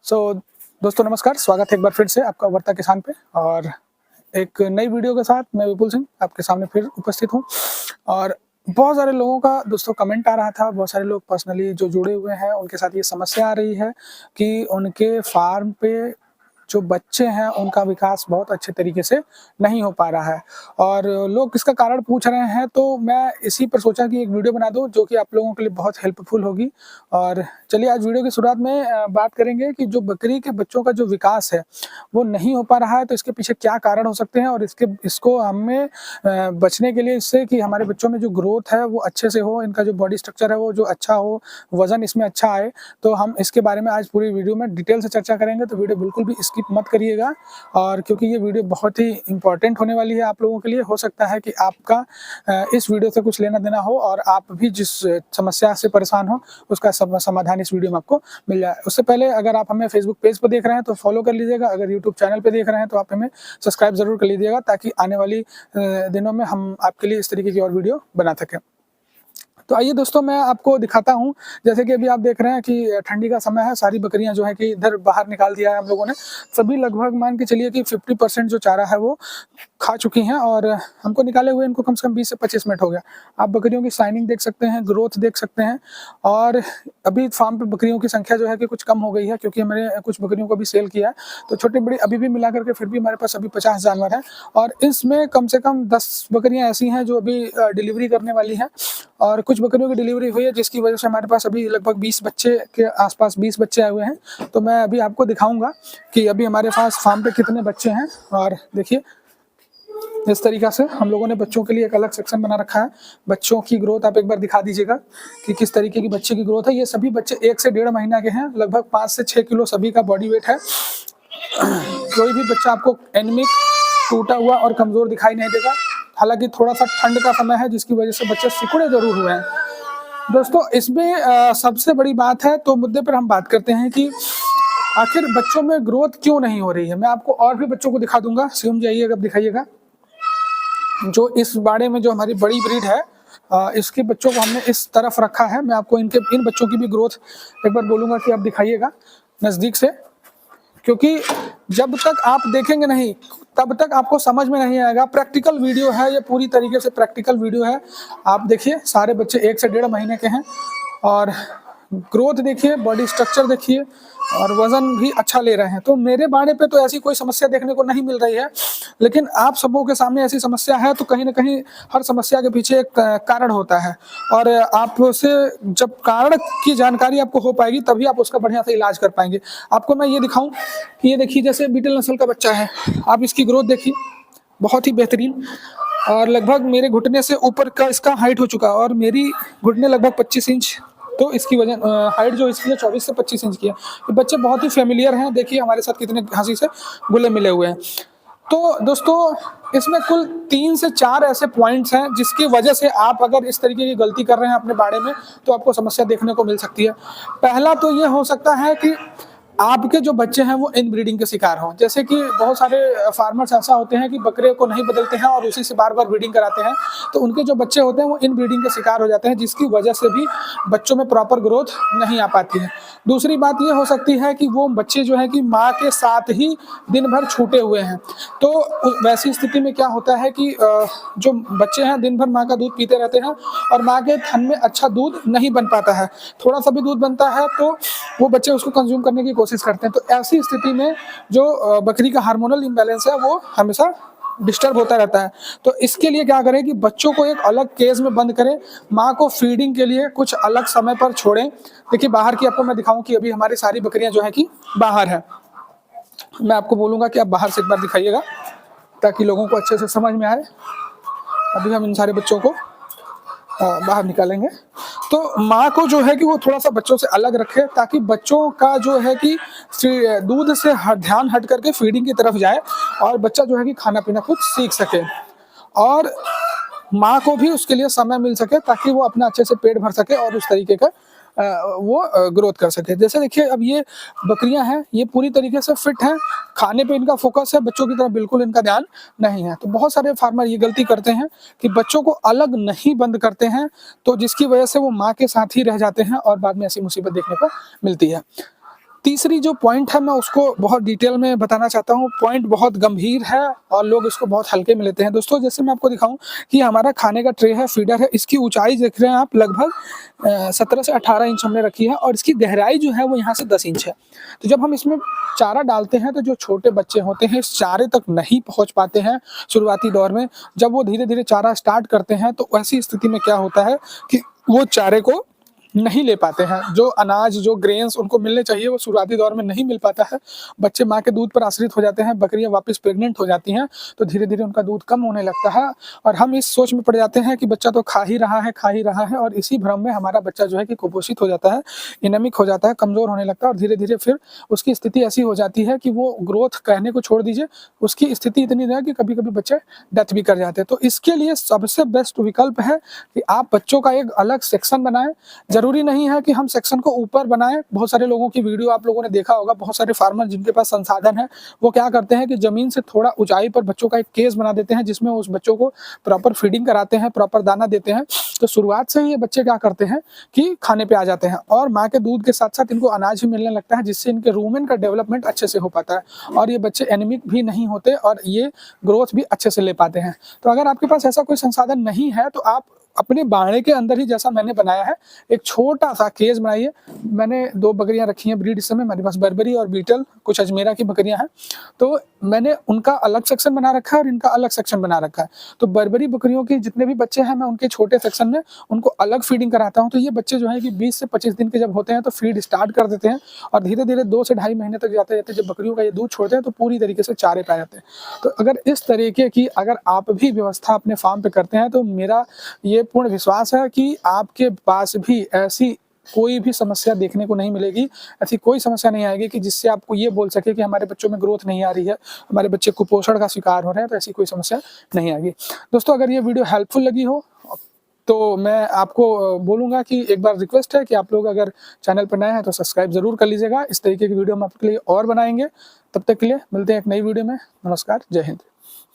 सो दोस्तों नमस्कार, स्वागत है एक बार फिर से आपका वर्ता किसान पे। और एक नई वीडियो के साथ मैं विपुल सिंह आपके सामने फिर उपस्थित हूँ। और बहुत सारे लोगों का दोस्तों कमेंट आ रहा था, बहुत सारे लोग पर्सनली जो जुड़े हुए हैं उनके साथ ये समस्या आ रही है कि उनके फार्म पे जो बच्चे हैं उनका विकास बहुत अच्छे तरीके से नहीं हो पा रहा है। और लोग इसका कारण पूछ रहे हैं, तो मैं इसी पर सोचा कि एक वीडियो बना दूं जो कि आप लोगों के लिए बहुत हेल्पफुल होगी। और चलिए आज वीडियो की शुरुआत में बात करेंगे कि जो बकरी के बच्चों का जो विकास है वो नहीं हो पा रहा है, तो इसके पीछे क्या कारण हो सकते हैं और इसको हमें बचने के लिए, इससे कि हमारे बच्चों में जो ग्रोथ है वो अच्छे से हो, इनका जो बॉडी स्ट्रक्चर है वो जो अच्छा हो, वजन इसमें अच्छा आए। तो हम इसके बारे में आज पूरी वीडियो में डिटेल से चर्चा करेंगे, तो वीडियो बिल्कुल भी स्किप मत करिएगा। और क्योंकि ये वीडियो बहुत ही इंपॉर्टेंट होने वाली है आप लोगों के लिए, हो सकता है कि आपका इस वीडियो से कुछ लेना देना हो और आप भी जिस समस्या से परेशान हो उसका समाधान इस वीडियो में आपको मिल जाए। उससे पहले अगर आप हमें फेसबुक पेज पर देख रहे हैं तो फॉलो कर लीजिएगा, अगर यूट्यूब चैनल पर देख रहे हैं तो आप हमें सब्सक्राइब जरूर कर लीजिएगा, ताकि आने वाली दिनों में हम आपके लिए इस तरीके की और वीडियो बना सकें। तो आइए दोस्तों मैं आपको दिखाता हूं। जैसे कि अभी आप देख रहे हैं कि ठंडी का समय है, सारी बकरियां जो है कि इधर बाहर निकाल दिया है हम लोगों ने। सभी लगभग मान के चलिए कि 50% जो चारा है वो खा चुकी हैं, और हमको निकाले हुए इनको कम से कम 20 से 25 मिनट हो गया। आप बकरियों की शाइनिंग देख सकते हैं, ग्रोथ देख सकते हैं। और अभी फार्म पे बकरियों की संख्या जो है कि कुछ कम हो गई है, क्योंकि हमने कुछ बकरियों को भी सेल किया है। तो छोटी बड़ी अभी भी मिला करके फिर भी हमारे पास अभी 50 जानवर हैं, और इसमें कम से कम 10 बकरियां ऐसी हैं जो अभी डिलीवरी करने वाली हैं, और कुछ बकरियों की डिलीवरी हुई है, जिसकी वजह से हमारे पास अभी लगभग 20 बच्चे के आसपास 20 बच्चे आए हुए हैं। तो मैं अभी आपको दिखाऊंगा कि अभी हमारे पास फार्म पे कितने बच्चे हैं। और देखिए इस तरीका से हम लोगों ने बच्चों के लिए एक अलग सेक्शन बना रखा है। बच्चों की ग्रोथ आप एक बार दिखा दीजिएगा कि किस तरीके की बच्चे की ग्रोथ है। ये सभी बच्चे 1 से 1.5 महीना के हैं, लगभग 5 से 6 किलो सभी का बॉडी वेट है। कोई भी बच्चा आपको एनीमिक, टूटा हुआ और कमजोर दिखाई नहीं देगा। हालांकि थोड़ा सा ठंड का समय है जिसकी वजह से बच्चे सिकुड़े जरूर हुए हैं। दोस्तों इसमें सबसे बड़ी बात है, तो मुद्दे पर हम बात करते हैं कि आखिर बच्चों में ग्रोथ क्यों नहीं हो रही है। मैं आपको और भी बच्चों को दिखा दूंगा, सिम जाइएगा, दिखाइएगा। जो इस बाड़े में जो हमारी बड़ी ब्रीड है, इसके बच्चों को हमने इस तरफ रखा है। मैं आपको इन बच्चों की भी ग्रोथ एक बार बोलूंगा कि आप दिखाइएगा नजदीक से, क्योंकि जब तक आप देखेंगे नहीं तब तक आपको समझ में नहीं आएगा। प्रैक्टिकल वीडियो है, ये पूरी तरीके से प्रैक्टिकल वीडियो है। आप देखिए सारे बच्चे 1 से 1.5 महीने के हैं, और ग्रोथ देखिए, बॉडी स्ट्रक्चर देखिए, और वजन भी अच्छा ले रहे हैं। तो मेरे बाड़े पे तो ऐसी कोई समस्या देखने को नहीं मिल रही है, लेकिन आप सबों के सामने ऐसी समस्या है, तो कहीं ना कहीं हर समस्या के पीछे एक कारण होता है। और आपसे जब कारण की जानकारी आपको हो पाएगी तभी आप उसका बढ़िया से इलाज कर पाएंगे। आपको मैं ये दिखाऊं कि ये देखिए, जैसे बीटल नस्ल का बच्चा है, आप इसकी ग्रोथ देखिए, बहुत ही बेहतरीन। और लगभग मेरे घुटने से ऊपर का इसका हाइट हो चुका है, और मेरी घुटने लगभग 25 इंच, तो इसकी वजन हाइट जो इसकी है 24 से 25 इंच की है। ये बच्चे बहुत ही फेमिलियर हैं, देखिए हमारे साथ कितने हंसी से घुले मिले हुए हैं। तो दोस्तों इसमें कुल 3 से 4 ऐसे पॉइंट्स हैं जिसकी वजह से आप अगर इस तरीके की गलती कर रहे हैं अपने बाड़े में, तो आपको समस्या देखने को मिल सकती है। पहला तो ये हो सकता है कि आपके जो बच्चे हैं वो इन ब्रीडिंग के शिकार हों। जैसे कि बहुत सारे फार्मर्स ऐसा होते हैं कि बकरे को नहीं बदलते हैं और उसी से बार बार ब्रीडिंग कराते हैं, तो उनके जो बच्चे होते हैं वो इन ब्रीडिंग के शिकार हो जाते हैं, जिसकी वजह से भी बच्चों में प्रॉपर ग्रोथ नहीं आ पाती है। दूसरी बात ये हो सकती है कि वो बच्चे जो है कि माँ के साथ ही दिन भर छूटे हुए हैं। तो वैसी स्थिति में क्या होता है कि जो बच्चे हैं दिन भर माँ का दूध पीते रहते हैं, और माँ के थन में अच्छा दूध नहीं बन पाता है। थोड़ा सा भी दूध बनता है तो वो बच्चे उसको कंज्यूम करने की कोशिश करते हैं। तो ऐसी स्थिति में जो बकरी का हार्मोनल इम्बैलेंस है वो हमेशा डिस्टर्ब होता रहता है। तो इसके लिए क्या करें कि बच्चों को एक अलग केज में बंद करें, माँ को फीडिंग के लिए कुछ अलग समय पर छोड़ें। देखिए बाहर की आपको मैं दिखाऊं कि अभी हमारी सारी बकरियां जो है कि बाहर है। मैं आपको बोलूंगा कि आप बाहर से एक बार दिखाइएगा ताकि लोगों को अच्छे से समझ में आए। अभी हम इन सारे बच्चों को बाहर निकालेंगे। तो माँ को जो है कि वो थोड़ा सा बच्चों से अलग रखे, ताकि बच्चों का जो है कि दूध से ध्यान हट करके फीडिंग की तरफ जाए, और बच्चा जो है कि खाना पीना खुद सीख सके, और माँ को भी उसके लिए समय मिल सके ताकि वो अपना अच्छे से पेट भर सके और उस तरीके का वो ग्रोथ कर सके। जैसे देखिए अब ये बकरियां हैं, ये पूरी तरीके से फिट हैं, खाने पे इनका फोकस है, बच्चों की तरफ बिल्कुल इनका ध्यान नहीं है। तो बहुत सारे फार्मर ये गलती करते हैं कि बच्चों को अलग नहीं बंद करते हैं, तो जिसकी वजह से वो माँ के साथ ही रह जाते हैं और बाद में ऐसी मुसीबत देखने को मिलती है। तीसरी जो पॉइंट है मैं उसको बहुत डिटेल में बताना चाहता हूँ। पॉइंट बहुत गंभीर है और लोग इसको बहुत हल्के में लेते हैं। दोस्तों जैसे मैं आपको दिखाऊं कि हमारा खाने का ट्रे है, फीडर है, इसकी ऊंचाई देख रहे हैं आप लगभग 17 से 18 इंच हमने रखी है और इसकी गहराई जो है वो यहाँ से 10 इंच है। तो जब हम इसमें चारा डालते हैं तो जो छोटे बच्चे होते हैं इस चारे तक नहीं पहुँच पाते हैं शुरुआती दौर में। जब वो धीरे धीरे चारा स्टार्ट करते हैं तो ऐसी स्थिति में क्या होता है कि वो चारे को नहीं ले पाते हैं। जो अनाज, जो ग्रेन्स उनको मिलने चाहिए वो शुरुआती दौर में नहीं मिल पाता है। बच्चे माँ के दूध पर आश्रित हो जाते हैं, बकरियां वापस प्रेग्नेंट हो जाती हैं तो धीरे धीरे उनका दूध कम होने लगता है और हम इस सोच में पड़ जाते हैं कि बच्चा तो खा ही रहा है और इसी भ्रम में हमारा बच्चा जो है कि कुपोषित हो जाता है, एनीमिक हो जाता है, कमजोर होने लगता है और धीरे धीरे फिर उसकी स्थिति ऐसी हो जाती है कि वो ग्रोथ कहने को छोड़ दीजिए, उसकी स्थिति इतनी है कि कभी कभी बच्चे डेथ भी कर जाते हैं। तो इसके लिए सबसे बेस्ट विकल्प है कि आप बच्चों का एक अलग सेक्शन बनाएं। जरूरी नहीं है कि हम सेक्शन को ऊपर बनाएं। बहुत सारे लोगों की वीडियो आप लोगों ने देखा होगा, बहुत सारे फार्मर जिनके पास संसाधन है वो क्या करते हैं कि जमीन से थोड़ा ऊंचाई पर बच्चों का एक केज बना देते हैं जिसमें उस बच्चों को प्रॉपर फीडिंग कराते हैं, प्रॉपर दाना देते हैं। तो शुरुआत से ही ये बच्चे क्या करते हैं कि खाने पे आ जाते हैं और माँ के दूध के साथ साथ इनको अनाज भी मिलने लगता है जिससे इनके रूमेन का डेवलपमेंट अच्छे से हो पाता है और ये बच्चे एनीमिक भी नहीं होते और ये ग्रोथ भी अच्छे से ले पाते हैं। तो अगर आपके पास ऐसा कोई संसाधन नहीं है तो आप अपने बाड़े के अंदर ही जैसा मैंने बनाया है एक छोटा सा केज बनाइए। मैंने 2 बकरियां रखी हैं ब्रीड, इस समय मेरे पास बर्बरी और बीटल, कुछ अजमेरा की बकरियां हैं। तो मैंने उनका अलग सेक्शन बना रखा है और इनका अलग सेक्शन बना रखा है। तो बर्बरी बकरियों के जितने भी बच्चे हैं मैं उनके छोटे सेक्शन में उनको अलग फीडिंग कराता हूँ। तो ये बच्चे जो है कि 20 से 25 दिन के जब होते हैं तो फीड स्टार्ट कर देते हैं और धीरे धीरे 2 से 2.5 महीने तक जाते जाते जब बकरियों का ये दूध छोड़ते हैं तो पूरी तरीके से चारे पे आ जाते हैं। तो अगर इस तरीके की अगर आप भी व्यवस्था अपने फार्म पे करते हैं तो मेरा ये पूर्ण विश्वास है कि आपके पास भी ऐसी कोई भी समस्या देखने को नहीं मिलेगी, ऐसी कोई समस्या नहीं आएगी कि जिससे आपको ये बोल सके कि हमारे बच्चों में ग्रोथ नहीं आ रही है, हमारे बच्चे कुपोषण का शिकार हो रहे हैं। तो ऐसी कोई समस्या नहीं आएगी। दोस्तों अगर ये वीडियो हेल्पफुल लगी हो तो मैं आपको बोलूँगा कि एक बार रिक्वेस्ट है कि आप लोग अगर चैनल पर नए हैं तो सब्सक्राइब जरूर कर लीजिएगा। इस तरीके की वीडियो हम आपके लिए और बनाएंगे। तब तक के लिए मिलते हैं एक नई वीडियो में। नमस्कार, जय हिंद।